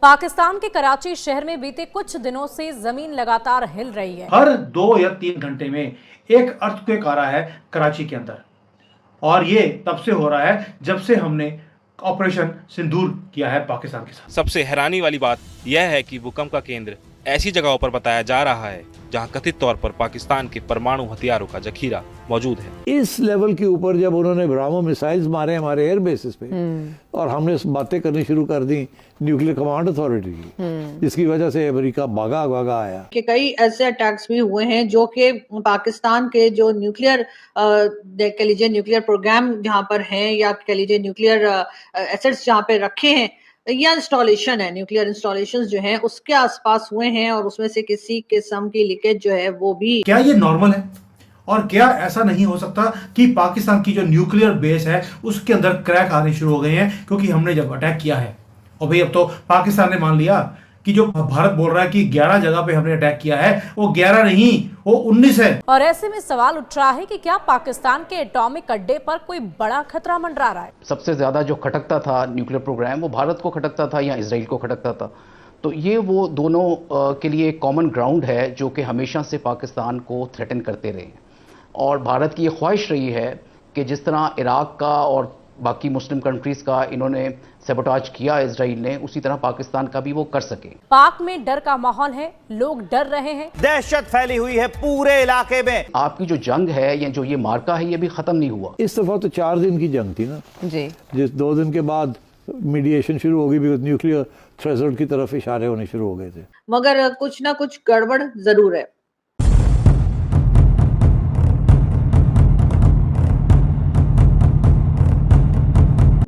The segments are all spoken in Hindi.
पाकिस्तान के कराची शहर में बीते कुछ दिनों से जमीन लगातार हिल रही है। हर 2 या 3 घंटे में एक अर्थक्वेक आ रहा है कराची के अंदर, और ये तब से हो रहा है जब से हमने ऑपरेशन सिंदूर किया है पाकिस्तान के साथ। सबसे हैरानी वाली बात यह है कि भूकंप का केंद्र ऐसी जगहों पर बताया जा रहा है जहां कथित तौर पर पाकिस्तान के परमाणु हथियारों का जखीरा मौजूद है। इस लेवल के ऊपर जब उन्होंने ब्राह्मो मिसाइल्स मारे हमारे एयर बेसिस पे और हमने बातें करनी शुरू कर दी न्यूक्लियर कमांड अथॉरिटी की, जिसकी वजह से अमेरिका भागा आया कि कई ऐसे अटैक्स भी हुए हैं जो कि पाकिस्तान के जो न्यूक्लियर कह लीजिए न्यूक्लियर प्रोग्राम जहां पर हैं या कह लीजिए न्यूक्लियर एसेट्स जहां पे रखे हैं या इंस्टॉलेशन है, न्यूक्लियर इंस्टॉलेशंस जो हैं उसके आसपास हुए हैं और उसमें से किसी किस्म की लीकेज जो है वो भी। क्या ये नॉर्मल है? और क्या ऐसा नहीं हो सकता कि पाकिस्तान की जो न्यूक्लियर बेस है उसके अंदर क्रैक आने शुरू हो गए हैं क्योंकि हमने जब अटैक किया है? और भाई अब तो पाकिस्तान ने मान लिया कि जो भारत बोल रहा है कि 11 जगह पे हमने अटैक किया है, वो 11 नहीं, वो 19 है। और ऐसे में सवाल उठ रहा है कि क्या पाकिस्तान के एटॉमिक अड्डे पर कोई बड़ा खतरा मंडरा रहा है? सबसे ज्यादा जो खटकता था न्यूक्लियर प्रोग्राम वो भारत को खटकता था या इजराइल को खटकता था, तो ये वो दोनों के लिए कॉमन ग्राउंड है जो कि हमेशा से पाकिस्तान को थ्रेटन करते रहे हैं। और भारत की ये ख्वाहिश रही है कि जिस तरह इराक का और बाकी मुस्लिम कंट्रीज का इन्होंने सैबोटाज किया इजराइल ने, उसी तरह पाकिस्तान का भी वो कर सके। पाक में डर का माहौल है, लोग डर रहे हैं, दहशत फैली हुई है पूरे इलाके में। आपकी जो जंग है या जो ये मार्का है ये भी खत्म नहीं हुआ। इस दफा तो 4 दिन की जंग थी ना जी, जिस 2 दिन के बाद मीडिएशन शुरू हो गई, बिकॉज न्यूक्लियर थ्रेशोल्ड की तरफ इशारे होने शुरू हो गए थे। मगर कुछ ना कुछ गड़बड़ जरूर है।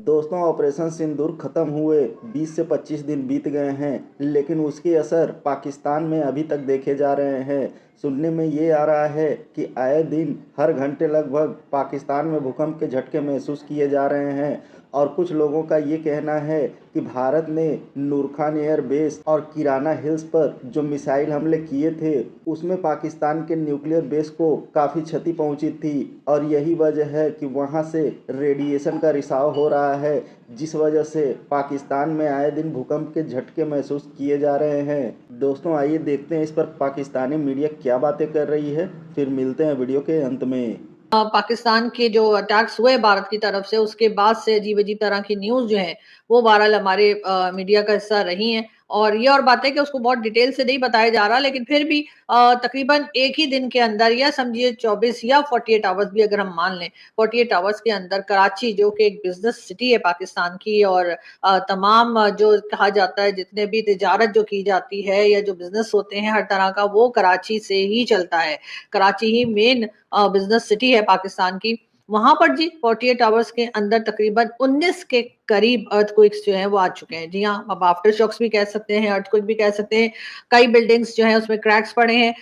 दोस्तों, ऑपरेशन सिंदूर खत्म हुए 20 से 25 दिन बीत गए हैं, लेकिन उसके असर पाकिस्तान में अभी तक देखे जा रहे हैं। सुनने में ये आ रहा है कि आए दिन हर घंटे लगभग पाकिस्तान में भूकंप के झटके महसूस किए जा रहे हैं। और कुछ लोगों का ये कहना है कि भारत ने नूर खान एयर बेस और किराना हिल्स पर जो मिसाइल हमले किए थे उसमें पाकिस्तान के न्यूक्लियर बेस को काफ़ी क्षति पहुंची थी, और यही वजह है कि वहां से रेडिएशन का रिसाव हो रहा है, जिस वजह से पाकिस्तान में आए दिन भूकंप के झटके महसूस किए जा रहे हैं। दोस्तों, आइए देखते हैं इस पर पाकिस्तानी मीडिया क्या बातें कर रही है, फिर मिलते हैं वीडियो के अंत में। पाकिस्तान के जो अटैक्स हुए भारत की तरफ से उसके बाद से अजीब अजीब तरह की न्यूज़ जो है वो बहरहाल हमारे मीडिया का हिस्सा रही हैं। और ये और बात है कि उसको बहुत डिटेल से नहीं बताया जा रहा, लेकिन फिर भी तकरीबन एक ही दिन के अंदर या समझिए 24 या 48 आवर्स भी अगर हम मान लें, 48 आवर्स के अंदर कराची जो कि एक बिजनेस सिटी है पाकिस्तान की, और तमाम जो कहा जाता है जितने भी तिजारत जो की जाती है या जो बिजनेस होते हैं हर तरह का, वो कराची से ही चलता है। कराची ही मेन बिजनेस सिटी है पाकिस्तान की। वहां पर जी 48 आवर्स के अंदर तकरीबन 19 के करीब अर्थक्वेक्स जो हैं वो आ चुके हैं। जी हाँ, अब आफ्टर शॉक्स भी कह सकते हैं, अर्थक्वेक भी कह सकते हैं। कई बिल्डिंग्स जो हैं उसमें क्रैक्स पड़े हैं।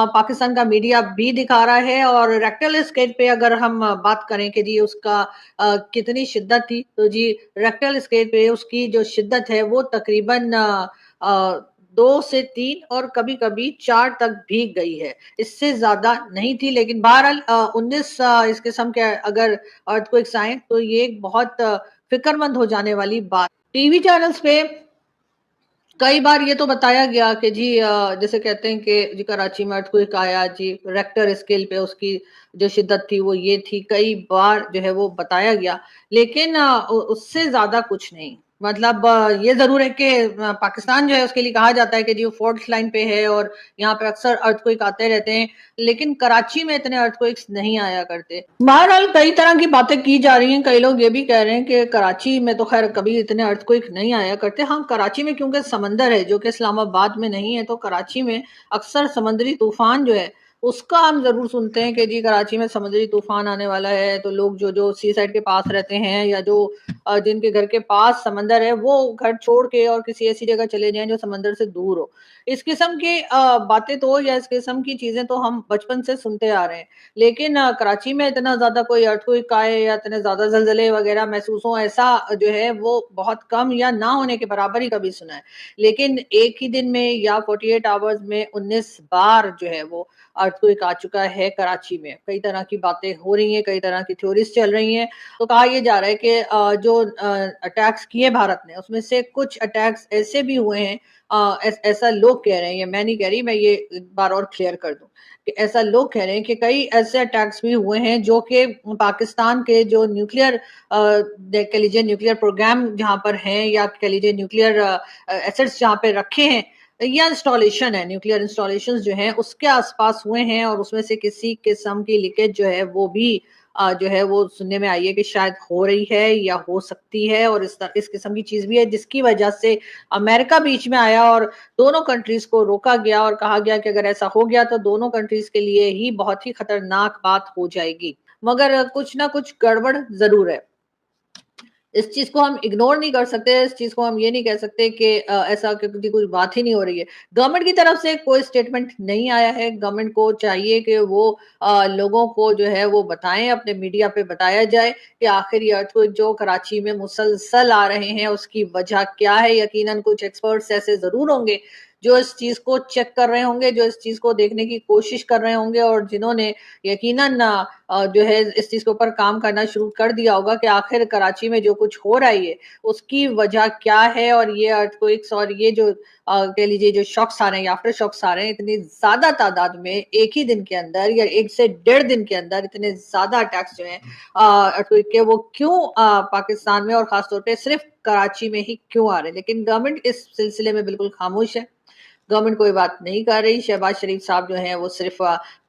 पाकिस्तान का मीडिया भी दिखा रहा है। और रेक्टल स्केल पे अगर हम बात करें कि जी उसका कितनी शिद्दत थी, तो जी रेक्टल स्केल पे उसकी जो शिद्दत है वो तकरीबन 2 से 3 और कभी कभी 4 तक भी गई है, इससे ज्यादा नहीं थी। लेकिन बहरहाल 19 इस किस्म के अगर अर्थक्वेक्स आए तो ये एक बहुत फिक्रमंद हो जाने वाली बात। टीवी चैनल्स पे कई बार ये तो बताया गया कि जी जैसे कहते हैं कि जी कराची में अर्थक्वेक आया, जी रेक्टर स्केल पे उसकी जो शिद्दत थी वो ये थी, कई बार जो है वो बताया गया, लेकिन उससे ज्यादा कुछ नहीं। मतलब ये जरूर है कि पाकिस्तान जो है उसके लिए कहा जाता है कि जी वो फॉल्ट लाइन पे है और यहाँ पे अक्सर अर्थक्वेक आते रहते हैं, लेकिन कराची में इतने अर्थक्वेक्स नहीं आया करते। बहरहाल कई तरह की बातें की जा रही हैं। कई लोग ये भी कह रहे हैं कि कराची में तो खैर कभी इतने अर्थक्वेक नहीं आया करते। हाँ, कराची में क्योंकि समंदर है जो कि इस्लामाबाद में नहीं है, तो कराची में अक्सर समुद्री तूफान जो है उसका हम जरूर सुनते हैं कि जी कराची में समुद्री तूफान आने वाला है। तो लोग जो जो सी साइड के पास रहते हैं या जो जिनके घर के पास समंदर है वो घर छोड़ के और किसी ऐसी जगह चले जाएं जो समंदर से दूर हो। इस किस्म की बातें तो या इस किस्म की चीजें तो हम बचपन से सुनते आ रहे हैं, लेकिन कराची में इतना ज्यादा कोई अर्थक्वेक आए या इतने ज्यादा जलजले वगैरह महसूस हो, ऐसा जो है वो बहुत कम या ना होने के बराबर ही कभी सुना है। लेकिन एक ही दिन में या 48 आवर्स में 19 बार जो है वो अर्थक्वेक आ चुका है कराची में। कई तरह की बातें हो रही हैं, कई तरह की थ्योरीज चल रही हैं। तो कहा यह जा रहा है कि जो अटैक्स किए भारत ने, उसमें से कुछ अटैक्स ऐसे भी हुए हैं, ऐसा लोग कह रहे हैं, ये मैं नहीं कह रही, मैं ये एक बार और क्लियर कर दूं कि ऐसा लोग कह रहे हैं कि कई ऐसे अटैक्स भी हुए हैं जो कि पाकिस्तान के जो न्यूक्लियर कह लीजिए न्यूक्लियर प्रोग्राम जहां पर हैं, या कह लीजिए न्यूक्लियर एसेट्स जहां पे रखे हैं, या इंस्टॉलेशन है, न्यूक्लियर इंस्टॉलेशन जो हैं उसके आसपास हुए हैं, और उसमें से किसी किस्म की लीकेज जो है वो भी जो है वो सुनने में आई है कि शायद हो रही है या हो सकती है, और इस किस्म की चीज भी है जिसकी वजह से अमेरिका बीच में आया और दोनों कंट्रीज को रोका गया और कहा गया कि अगर ऐसा हो गया तो दोनों कंट्रीज के लिए ही बहुत ही खतरनाक बात हो जाएगी। मगर कुछ ना कुछ गड़बड़ जरूर है। इस चीज को हम इग्नोर नहीं कर सकते, इस चीज को हम ये नहीं कह सकते कि ऐसा क्योंकि कुछ बात ही नहीं हो रही है। गवर्नमेंट की तरफ से कोई स्टेटमेंट नहीं आया है। गवर्नमेंट को चाहिए कि वो लोगों को जो है वो बताएं, अपने मीडिया पे बताया जाए कि आखिर ये अर्थक्वेक जो कराची में मुसलसल आ रहे हैं उसकी वजह क्या है। यकीनन कुछ एक्सपर्ट्स ऐसे जरूर होंगे जो इस चीज को चेक कर रहे होंगे, जो इस चीज को देखने की कोशिश कर रहे होंगे, और जिन्होंने यकीनन जो है इस चीज के ऊपर काम करना शुरू कर दिया होगा कि आखिर कराची में जो कुछ हो रहा है उसकी वजह क्या है। और ये अर्थक्वेक्स और ये जो कह लीजिए जो शॉक्स आ रहे हैं, आफ्टर शॉक्स आ रहे हैं इतनी ज्यादा तादाद में एक ही दिन के अंदर या 1 से 1.5 दिन के अंदर, इतने ज्यादा अटैक्स जो हैं अर्थक्वेक के, वो क्यों पाकिस्तान में और खासतौर पे सिर्फ कराची में ही क्यों आ रहे हैं। लेकिन गवर्नमेंट इस सिलसिले में बिल्कुल खामोश है, गवर्नमेंट कोई बात नहीं कर रही। शहबाज शरीफ साहब जो हैं वो सिर्फ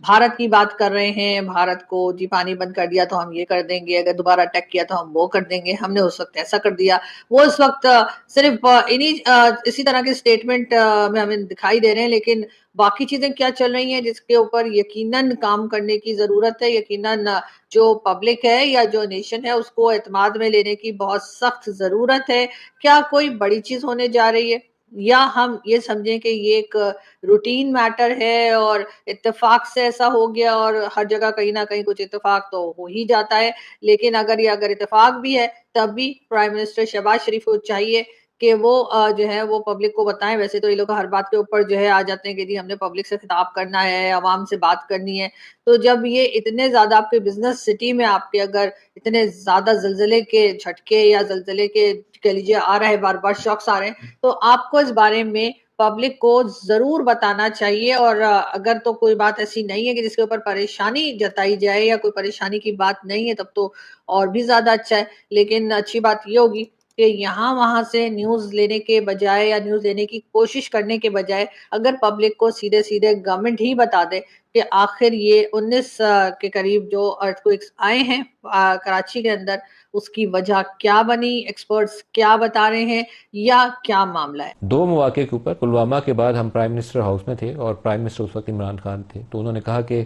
भारत की बात कर रहे हैं, भारत को जी पानी बंद कर दिया तो हम ये कर देंगे, अगर दोबारा अटैक किया तो हम वो कर देंगे, हमने उस वक्त ऐसा कर दिया। वो इस वक्त सिर्फ इसी तरह के स्टेटमेंट में हमें दिखाई दे रहे हैं, लेकिन बाकी चीजें क्या चल रही हैं जिसके ऊपर यकीनन काम करने की जरूरत है। यकीनन जो पब्लिक है या जो नेशन है उसको एतमाद में लेने की बहुत सख्त जरूरत है। क्या कोई बड़ी चीज होने जा रही है, या हम ये समझें कि ये एक रूटीन मैटर है और इत्तेफाक से ऐसा हो गया, और हर जगह कहीं ना कहीं कुछ इत्तेफाक तो हो ही जाता है। लेकिन अगर इत्तेफाक भी है तब भी प्राइम मिनिस्टर शहबाज शरीफ को चाहिए कि वो जो है वो पब्लिक को बताएं। वैसे तो ये लोग हर बात के ऊपर जो है आ जाते हैं कि जी हमने पब्लिक से खिताब करना है, आवाम से बात करनी है। तो जब ये इतने ज्यादा आपके बिजनेस सिटी में आपके अगर इतने ज्यादा जलजले के झटके या जलजले के कह लीजिए आ रहा है, बार बार शॉक्स आ रहे हैं, तो आपको इस बारे में पब्लिक को जरूर बताना चाहिए। और अगर तो कोई बात ऐसी नहीं है कि जिसके ऊपर परेशानी जताई जाए या कोई परेशानी की बात नहीं है, तब तो और भी ज्यादा अच्छा है। लेकिन अच्छी बात ये होगी कि यहाँ वहां से न्यूज लेने के बजाय या न्यूज लेने की कोशिश करने के बजाय अगर पब्लिक को सीधे सीधे गवर्नमेंट ही बता दे कि आखिर ये 19 के करीब जो अर्थक्वेक्स आए हैं कराची के अंदर, उसकी वजह क्या बनी, एक्सपर्ट्स क्या बता रहे हैं, या क्या मामला है। 2 मौके के ऊपर पुलवामा के बाद हम प्राइम मिनिस्टर हाउस में थे और प्राइम मिनिस्टर उस वक्त इमरान खान थे, तो उन्होंने कहा कि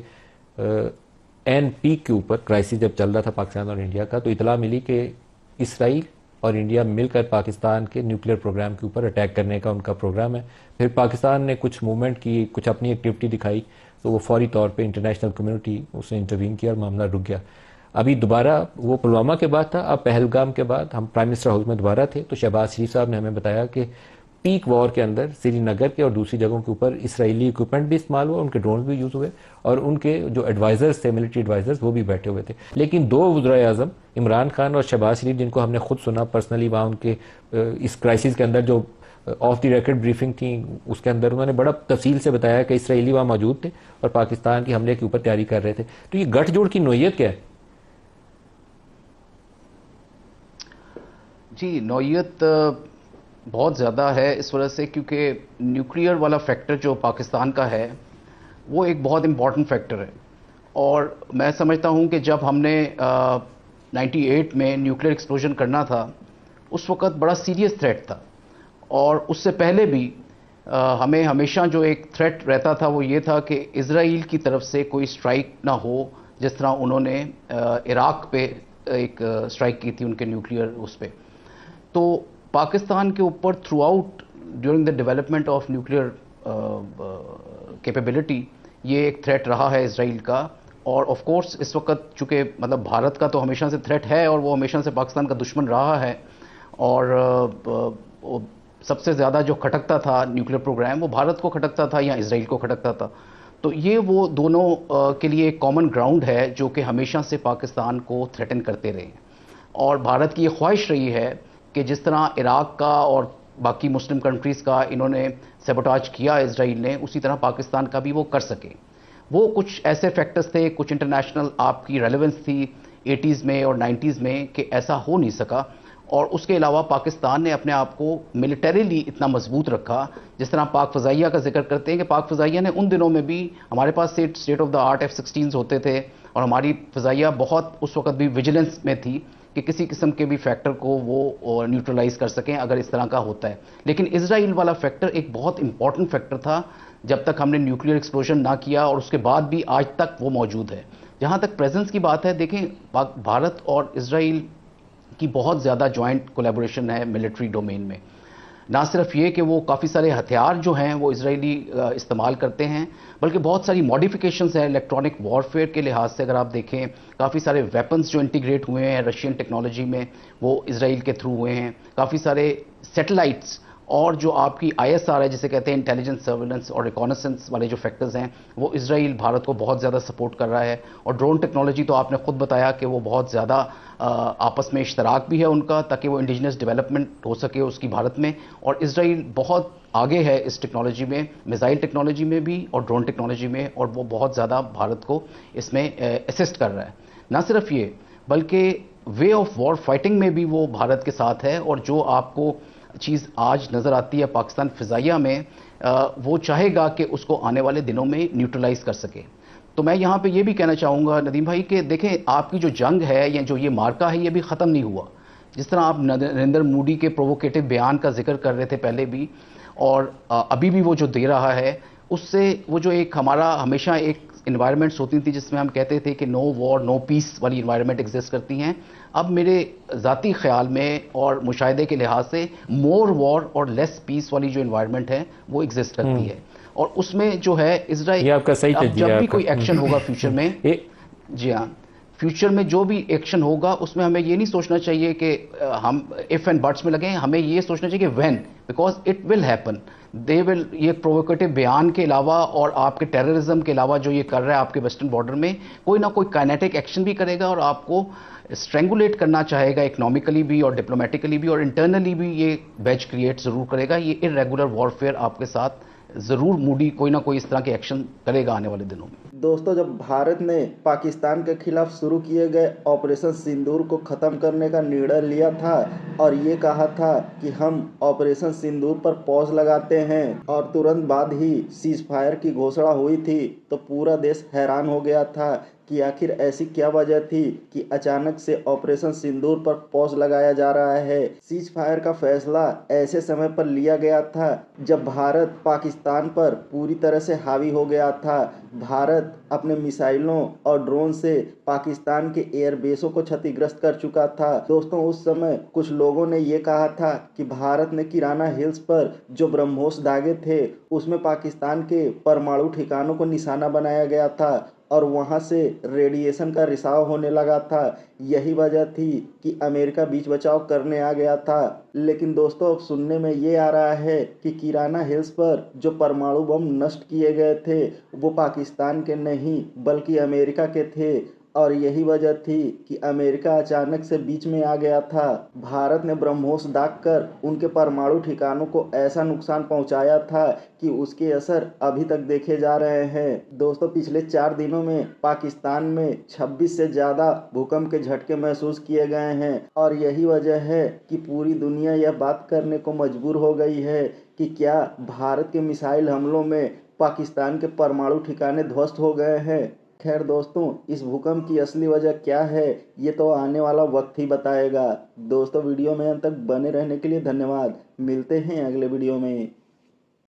एन पीक के ऊपर क्राइसिस जब चल रहा था पाकिस्तान और इंडिया का, तो इतला मिली कि इसराइल और इंडिया मिलकर पाकिस्तान के न्यूक्लियर प्रोग्राम के ऊपर अटैक करने का उनका प्रोग्राम है। फिर पाकिस्तान ने कुछ मूवमेंट की, कुछ अपनी एक्टिविटी दिखाई, तो वो फौरी तौर पे इंटरनेशनल कम्युनिटी उसने इंटरवीन किया और मामला रुक गया। अभी दोबारा वो पुलवामा के बाद था, अब पहलगाम के बाद हम प्राइम मिनिस्टर हाउस में दोबारा थे, तो शहबाज शरीफ साहब ने हमें बताया कि पीक वॉर के अंदर श्रीनगर के और दूसरी जगहों के ऊपर इसराइली इक्विपमेंट भी इस्तेमाल हुआ, उनके ड्रोन भी यूज हुए और उनके जो एडवाइजर्स थे, मिलिट्री एडवाइजर्स, वो भी बैठे हुए थे। लेकिन 2 वज़ीर आज़म इमरान खान और शहबाज शरीफ, जिनको हमने खुद सुना पर्सनली वहाँ उनके इस क्राइसिस के अंदर जो ऑफ द रिकॉर्ड ब्रीफिंग थी, उसके अंदर उन्होंने बड़ा तफसील से बताया कि इसराइली वहाँ मौजूद थे और पाकिस्तान के हमले के ऊपर तैयारी कर रहे थे। तो ये गठजोड़ की नोयत क्या है? जी, नौयत बहुत ज़्यादा है इस वजह से क्योंकि न्यूक्लियर वाला फैक्टर जो पाकिस्तान का है वो एक बहुत इम्पॉर्टेंट फैक्टर है। और मैं समझता हूँ कि जब हमने 98 में न्यूक्लियर एक्सप्लोजन करना था उस वक़्त बड़ा सीरियस थ्रेट था, और उससे पहले भी हमें हमेशा जो एक थ्रेट रहता था वो ये था कि इज़राइल की तरफ से कोई स्ट्राइक ना हो, जिस तरह उन्होंने इराक़ पे एक स्ट्राइक की थी उनके न्यूक्लियर उस पर। तो पाकिस्तान के ऊपर through out during the development of nuclear capability ये एक थ्रेट रहा है इजराइल का। और ऑफ कोर्स इस वक्त चूँकि मतलब भारत का तो हमेशा से थ्रेट है और वो हमेशा से पाकिस्तान का दुश्मन रहा है, और सबसे ज़्यादा जो खटकता था न्यूक्लियर प्रोग्राम वो भारत को खटकता था या इजराइल को खटकता था। तो ये वो दोनों के लिए एक कॉमन ग्राउंड है जो कि हमेशा से पाकिस्तान को थ्रेटन करते रहे हैं। और भारत की ये ख्वाहिश रही है कि जिस तरह इराक का और बाकी मुस्लिम कंट्रीज़ का इन्होंने सैबोटाज किया इजराइल ने, उसी तरह पाकिस्तान का भी वो कर सके। वो कुछ ऐसे फैक्टर्स थे, कुछ इंटरनेशनल आपकी रेलेवेंस थी 80s में और 90s में कि ऐसा हो नहीं सका। और उसके अलावा पाकिस्तान ने अपने आप को मिलिटरीली इतना मजबूत रखा, जिस तरह पाक फ़ज़ाइया का जिक्र करते हैं कि पाक फ़ज़ाइया ने उन दिनों में भी, हमारे पास state of the art F-16s होते थे और हमारी फ़ज़ाइया बहुत उस वक्त भी विजिलेंस में थी कि किसी किस्म के भी फैक्टर को वो न्यूट्रलाइज कर सकें अगर इस तरह का होता है। लेकिन इजराइल वाला फैक्टर एक बहुत इंपॉर्टेंट फैक्टर था जब तक हमने न्यूक्लियर एक्सप्लोजन ना किया, और उसके बाद भी आज तक वो मौजूद है। जहाँ तक प्रेजेंस की बात है, देखें भारत और इजराइल की बहुत ज़्यादा जॉइंट कोलैबोरेशन है मिलिट्री डोमेन में। ना सिर्फ ये कि वो काफ़ी सारे हथियार जो हैं वो इजरायली इस्तेमाल करते हैं, बल्कि बहुत सारी मॉडिफिकेशंस हैं इलेक्ट्रॉनिक वॉरफेयर के लिहाज से। अगर आप देखें, काफ़ी सारे वेपन्स जो इंटीग्रेट हुए हैं रशियन टेक्नोलॉजी में वो इजराइल के थ्रू हुए हैं। काफ़ी सारे सैटेलाइट्स और जो आपकी ISR है जिसे कहते हैं इंटेलिजेंस सर्वेलेंस और रिकॉनेसेंस वाले जो फैक्टर्स हैं, वो इजराइल भारत को बहुत ज़्यादा सपोर्ट कर रहा है। और ड्रोन टेक्नोलॉजी तो आपने खुद बताया कि वो बहुत ज़्यादा आपस में इश्तराक भी है उनका, ताकि वो इंडिजिनस डेवलपमेंट हो सके उसकी भारत में। और इजराइल बहुत आगे है इस टेक्नोलॉजी में, मिसाइल टेक्नोलॉजी में भी और ड्रोन टेक्नोलॉजी में, और वो बहुत ज़्यादा भारत को इसमें असिस्ट कर रहा है। ना सिर्फ ये, बल्कि वे ऑफ वॉर फाइटिंग में भी वो भारत के साथ है। और जो आपको चीज़ आज नज़र आती है पाकिस्तान फ़िज़ाइया में, वो चाहेगा कि उसको आने वाले दिनों में न्यूट्रलाइज कर सके। तो मैं यहाँ पे ये भी कहना चाहूँगा नदीम भाई कि देखें, आपकी जो जंग है या जो ये मार्का है, ये भी ख़त्म नहीं हुआ। जिस तरह आप नरेंद्र मोदी के प्रोवोकेटिव बयान का जिक्र कर रहे थे पहले भी, और अभी भी वो जो दे रहा है, उससे वो जो एक हमारा हमेशा एक इन्वायरमेंट्स होती थी जिसमें हम कहते थे कि नो वॉर नो पीस वाली इन्वायरमेंट एग्जिस्ट करती हैं, अब मेरे ज़ाती ख्याल में और मुशाहिदे के लिहाज से मोर वॉर और लेस पीस वाली जो इन्वायरमेंट है वो एग्जिस्ट करती है। और उसमें जो है इजराइल, आपका सही अब तजज़िया जब भी है कोई आपका। एक्शन होगा फ्यूचर में जी हाँ, फ्यूचर में जो भी एक्शन होगा उसमें हमें ये नहीं सोचना चाहिए कि हम इफ़ एंड बट्स में लगें, हमें ये सोचना चाहिए कि when, because it will happen, they will. ये प्रोवोकेटिव बयान के अलावा और आपके टेररिज्म के अलावा जो ये कर रहा है आपके वेस्टर्न बॉर्डर में, कोई ना कोई काइनेटिक एक्शन भी करेगा और आपको स्ट्रेंगुलेट करना चाहेगा इकोनॉमिकली भी और डिप्लोमेटिकली भी, और इंटरनली भी ये वेज क्रिएट ज़रूर करेगा। ये इरेगुलर वॉरफेयर आपके साथ ज़रूर मोदी कोई ना कोई इस तरह के एक्शन करेगा आने वाले दिनों में। दोस्तों, जब भारत ने पाकिस्तान के खिलाफ शुरू किए गए ऑपरेशन सिंदूर को ख़त्म करने का निर्णय लिया था और ये कहा था कि हम ऑपरेशन सिंदूर पर पॉज लगाते हैं, और तुरंत बाद ही सीज फायर की घोषणा हुई थी, तो पूरा देश हैरान हो गया था कि आखिर ऐसी क्या वजह थी कि अचानक से ऑपरेशन सिंदूर पर पॉज लगाया जा रहा है। सीज फायर का फैसला ऐसे समय पर लिया गया था जब भारत पाकिस्तान पर पूरी तरह से हावी हो गया था। भारत अपने मिसाइलों और ड्रोन से पाकिस्तान के एयरबेसों को क्षतिग्रस्त कर चुका था। दोस्तों, उस समय कुछ लोगों ने ये कहा था कि भारत ने किराना हिल्स पर जो ब्रह्मोस दागे थे उसमें पाकिस्तान के परमाणु ठिकानों को निशाना बनाया गया था और वहाँ से रेडिएशन का रिसाव होने लगा था। यही वजह थी कि अमेरिका बीच बचाव करने आ गया था। लेकिन दोस्तों, अब सुनने में ये आ रहा है कि किराना हिल्स पर जो परमाणु बम नष्ट किए गए थे वो पाकिस्तान के नहीं बल्कि अमेरिका के थे, और यही वजह थी कि अमेरिका अचानक से बीच में आ गया था। भारत ने ब्रह्मोस दागकर उनके परमाणु ठिकानों को ऐसा नुकसान पहुंचाया था कि उसके असर अभी तक देखे जा रहे हैं। दोस्तों, पिछले 4 दिनों में पाकिस्तान में 26 से ज़्यादा भूकंप के झटके महसूस किए गए हैं, और यही वजह है कि पूरी दुनिया यह बात करने को मजबूर हो गई है कि क्या भारत के मिसाइल हमलों में पाकिस्तान के परमाणु ठिकाने ध्वस्त हो गए हैं। खैर दोस्तों, इस भूकंप की असली वजह क्या है ये तो आने वाला वक्त ही बताएगा। दोस्तों, वीडियो में अंत तक बने रहने के लिए धन्यवाद। मिलते हैं अगले वीडियो में।